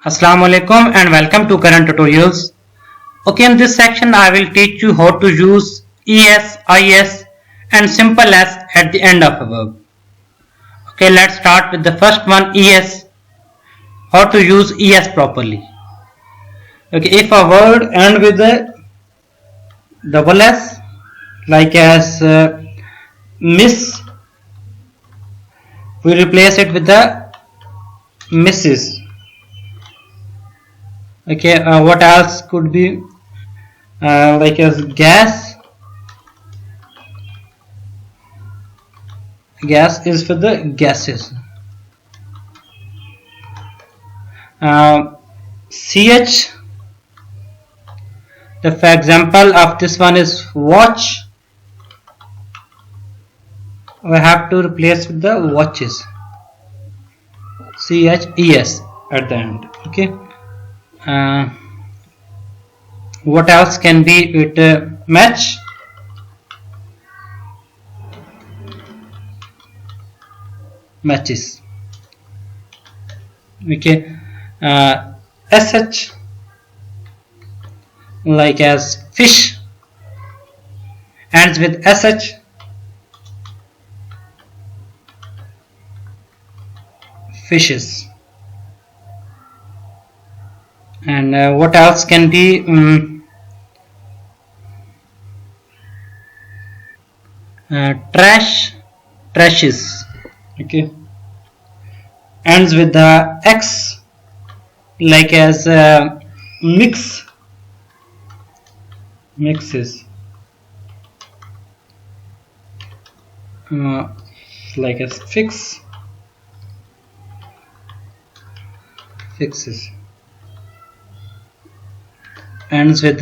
Assalamu alaikum and welcome to current tutorials. Okay, in this section I will teach you how to use es, is and simple s at the end of a verb. Okay, let's start with the first one, es. How to use es properly. Okay, if a word ends with a double s like as miss, we replace it with the misses. Okay, what else could be like as gas is for the gases. Ch, the for example of this one is watch, we have to replace with the watches, ches at the end. Okay, what else can be it? Match, matches. Okay, sh like as fish, ends with sh, fishes. And what else can be? Trash, trashes. Okay, ends with the x like as mix, mixes, like as fix, fixes. Ends with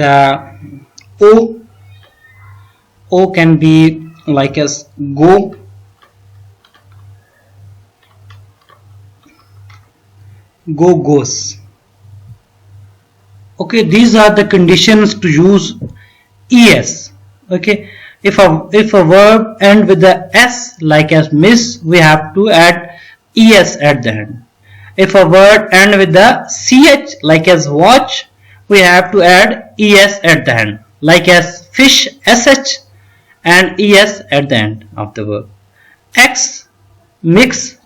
o can be like as go, goes. Okay, these are the conditions to use es. Okay, if a verb end with the s like as miss, we have to add es at the end. If a word end with the ch like as watch, we have to add es at the end, like as fish, sh, and es at the end of the verb. X, mix,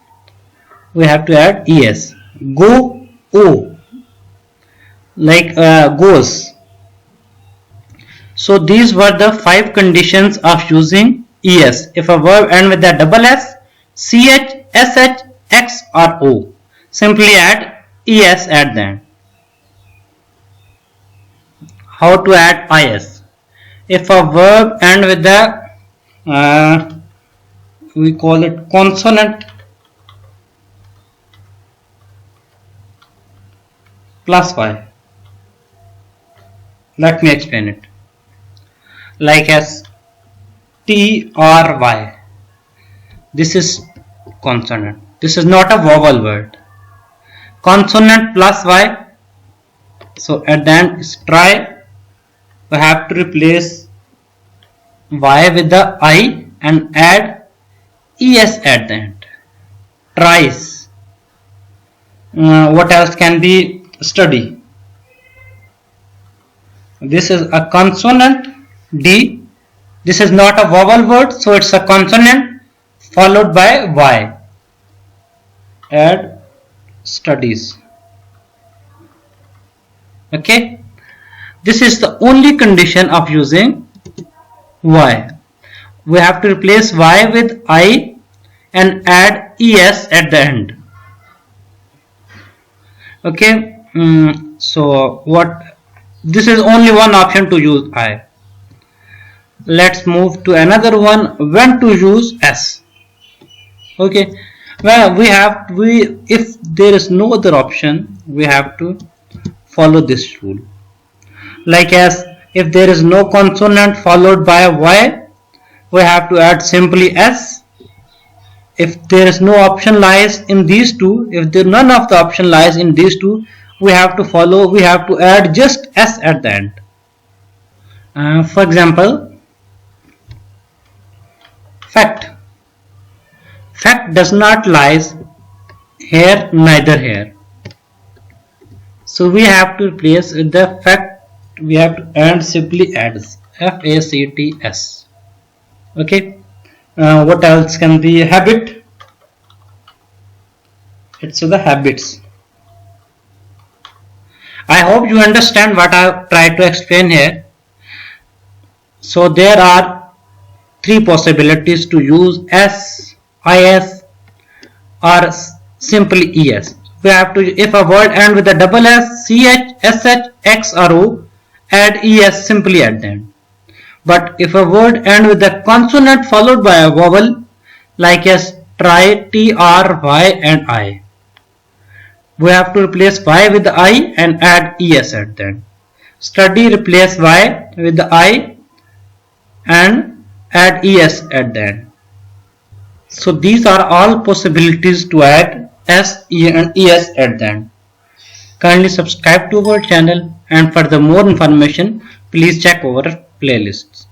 we have to add es. Go, o, like goes. So these were the 5 conditions of using es. If a verb end with the double s, ch, sh, x or o, simply add es at the end. How to add is? If a verb end with the we call it consonant plus y. Let me explain it. Like as t or y. This is consonant. This is not a vowel word. Consonant plus y. So at the end is try. We have to replace y with the I and add es at the end. Tries. What else can be? Study. This is a consonant d. This is not a vowel word, so it's a consonant followed by y. Add studies. Okay. This is the only condition of using y. We have to replace y with I and add es at the end. Okay, so this is only one option to use I. Let's move to another one, when to use s. Okay, well if there is no other option, we have to follow this rule. Like as if there is no consonant followed by y, we have to add simply s. If there is no option lies in these two, if none of the option lies in these two, we have to add just s at the end. For example, fact. Fact does not lies here, neither here. So we have to replace the fact, we have to add simply adds, FACTS. Okay. What else can be habit? It's the habits. I hope you understand what I tried to explain here. So there are three possibilities to use S, IS or simply ES. We have to, if a word ends with a double S, CH, SH, X or O, add ES simply at the end. But if a word ends with a consonant followed by a vowel like as try, T, R, Y and I, we have to replace Y with I and add ES at the end. Study, replace Y with I and add ES at the end. So these are all possibilities to add S, E and ES at the end. Kindly subscribe to our channel, and for the more information please check our playlists.